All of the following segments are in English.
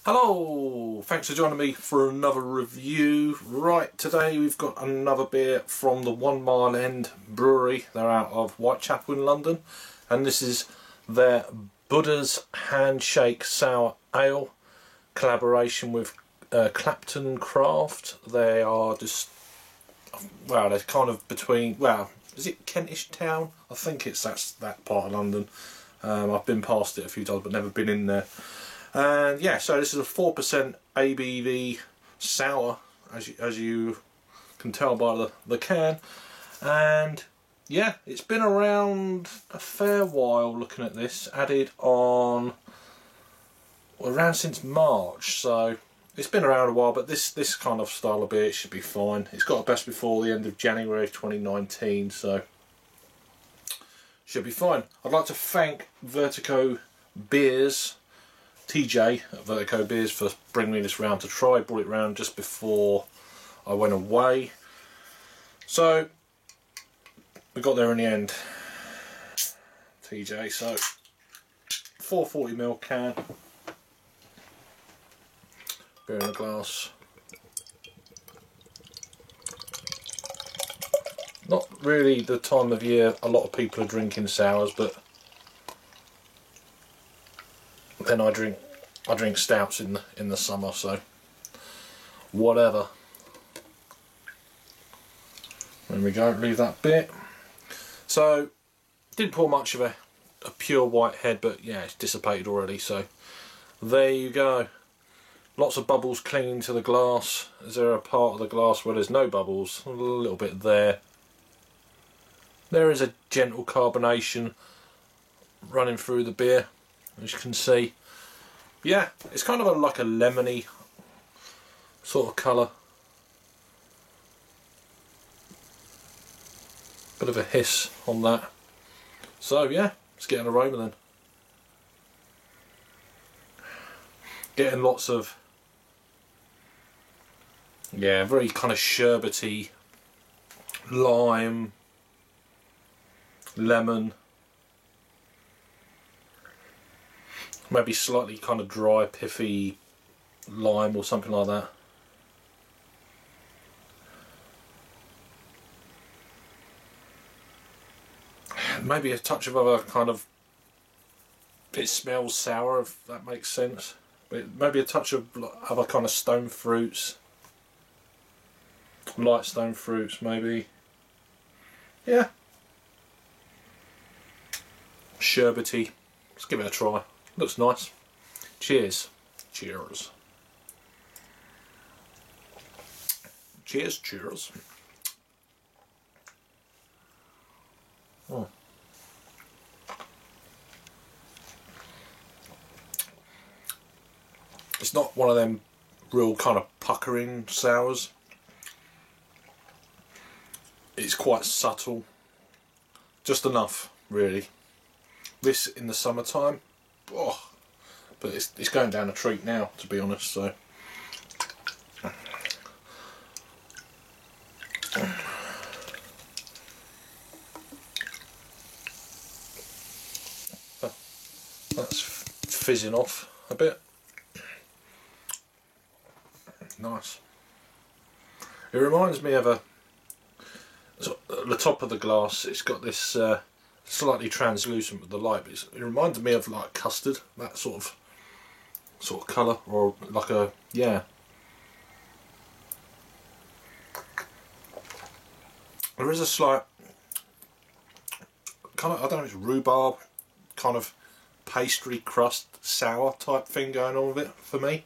Hello, thanks for joining me for another review. Right, today we've got another beer from the One Mile End Brewery. They're out of Whitechapel in London, and this is their Buddha's Handshake Sour Ale collaboration with Clapton Craft. They are just, well, they're kind of between, well, is it Kentish Town? I think that's that part of London. I've been past it a few times but never been in there. And yeah, so this is a 4% ABV sour, as you can tell by the can. And yeah, it's been around a fair while. Looking at this, added on, well, around since March, so it's been around a while. But this kind of style of beer should be fine. It's got a best before the end of January 2019, so should be fine. I'd like to thank Vertigo Beers, TJ at Vertigo Beers, for bringing me this round to try. Brought it round just before I went away, so we got there in the end. TJ, so 440ml can, beer in a glass. Not really the time of year a lot of people are drinking sours, but then I drink stouts in the summer, so whatever. There we go, leave that bit. So didn't pour much of a pure white head, but yeah, it's dissipated already, so there you go. Lots of bubbles clinging to the glass. Is there a part of the glass where there's no bubbles? A little bit there. There is a gentle carbonation running through the beer, as you can see. Yeah, it's kind of like a lemony sort of colour. Bit of a hiss on that. So yeah, let's get an aroma then. Getting lots of, yeah, very kind of sherbety, lime, lemon, maybe slightly kind of dry, piffy lime or something like that. Maybe a touch of other kind of, it smells sour, if that makes sense. But maybe a touch of other kind of stone fruits, light stone fruits maybe. Yeah. Sherbety. Let's give it a try. Looks nice. Cheers. Cheers. Cheers, cheers. Oh. It's not one of them real kind of puckering sours. It's quite subtle. Just enough, really. This in the summertime, oh, but it's going down a treat now, to be honest. So that's fizzing off a bit. Nice. It reminds me of so at the top of the glass, it's got this slightly translucent with the light, but it reminds me of like custard, that sort of colour, or like a, yeah. There is a slight kind of, I don't know, it's rhubarb kind of pastry crust sour type thing going on with it for me.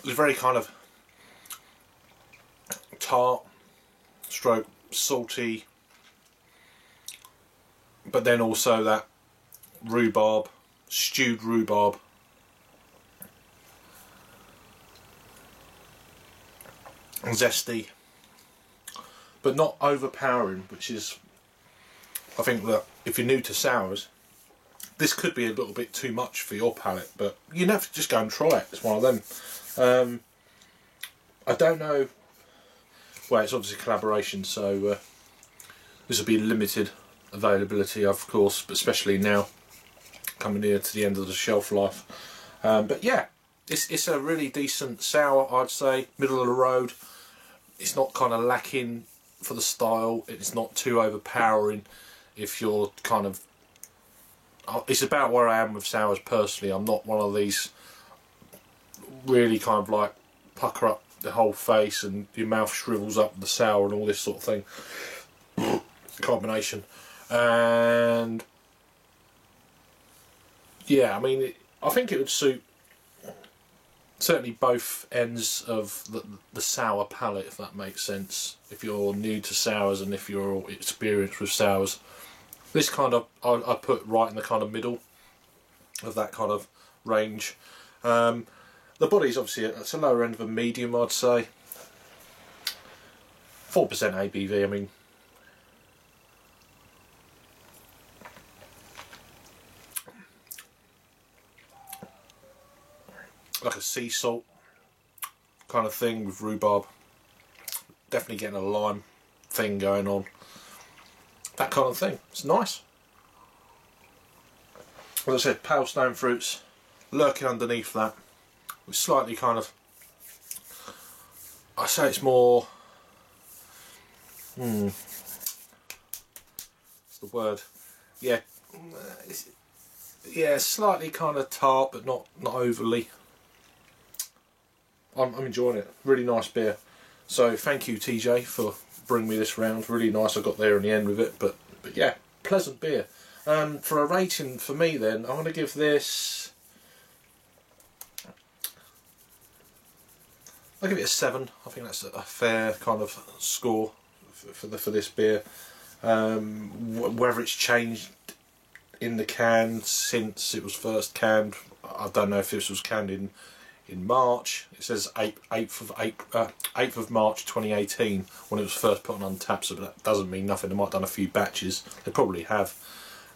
It's very kind of tart, stroke salty, but then also that rhubarb, stewed rhubarb. Zesty, but not overpowering, which is, I think that if you're new to sours, this could be a little bit too much for your palate, but you have to just go and try it. It's one of them. I don't know, well, it's obviously a collaboration, so this will be limited availability, of course, but especially now coming near to the end of the shelf life. But yeah, it's a really decent sour, I'd say, middle of the road. It's not kind of lacking for the style. It's not too overpowering if you're kind of... It's about where I am with sours personally. I'm not one of these really kind of like pucker up the whole face and your mouth shrivels up with the sour and all this sort of thing. Combination. And yeah, I mean, I think it would suit certainly both ends of the sour palate, if that makes sense. If you're new to sours and if you're experienced with sours, this kind of I put right in the kind of middle of that kind of range. The body's obviously it's a lower end of a medium, I'd say. 4% ABV. I mean, like a sea salt kind of thing with rhubarb. Definitely getting a lime thing going on. That kind of thing. It's nice. As I said, pale stone fruits lurking underneath that. It's slightly kind of... I say it's more... What's the word? Yeah. Yeah, slightly kind of tart, but not overly. I'm enjoying it. Really nice beer. So thank you, TJ, for bringing me this round. Really nice. I got there in the end with it, but yeah, pleasant beer. For a rating for me, then I'm going to give this. I'll give it a 7. I think that's a fair kind of score for this beer. Whether it's changed in the can since it was first canned, I don't know if this was canned in March. It says 8th of March 2018 when it was first put on tap, so that doesn't mean nothing. They might have done a few batches. They probably have.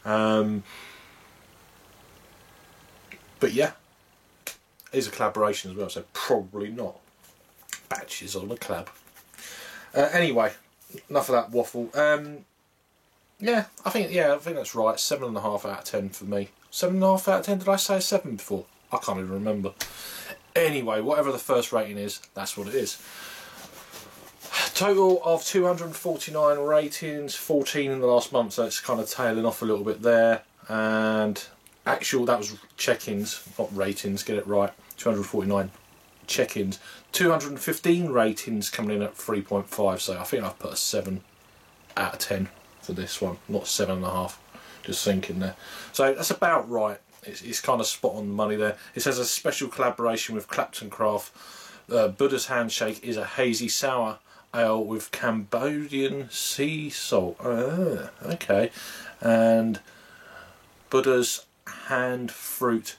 But yeah, it's a collaboration as well, so probably not batches on a collab. Anyway, enough of that waffle. Yeah, I think that's right. 7.5 out of 10 for me. 7.5 out of 10. Did I say 7 before? I can't even remember. Anyway, whatever the first rating is, that's what it is. Total of 249 ratings, 14 in the last month, so it's kind of tailing off a little bit there. And actual, that was check-ins, not ratings, get it right. 249 check-ins. 215 ratings coming in at 3.5, so I think I've put a 7 out of 10 for this one, not 7.5. Just thinking there. So that's about right. It's kind of spot on the money there. It says a special collaboration with Clapton Craft. Buddha's Handshake is a hazy sour ale with Cambodian sea salt. Okay. And Buddha's Hand Fruit,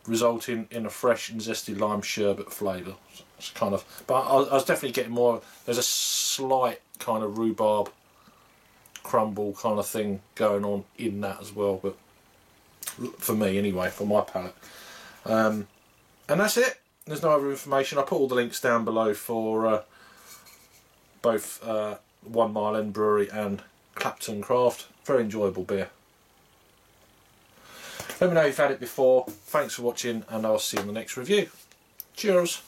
resulting in a fresh and zesty lime sherbet flavour. It's kind of, but I was definitely getting more. There's a slight kind of rhubarb crumble kind of thing going on in that as well, but for me anyway, for my palate. And that's it. There's no other information. I put all the links down below for both One Mile End Brewery and Clapton Craft. Very enjoyable beer. Let me know if you've had it before. Thanks for watching, and I'll see you in the next review. Cheers.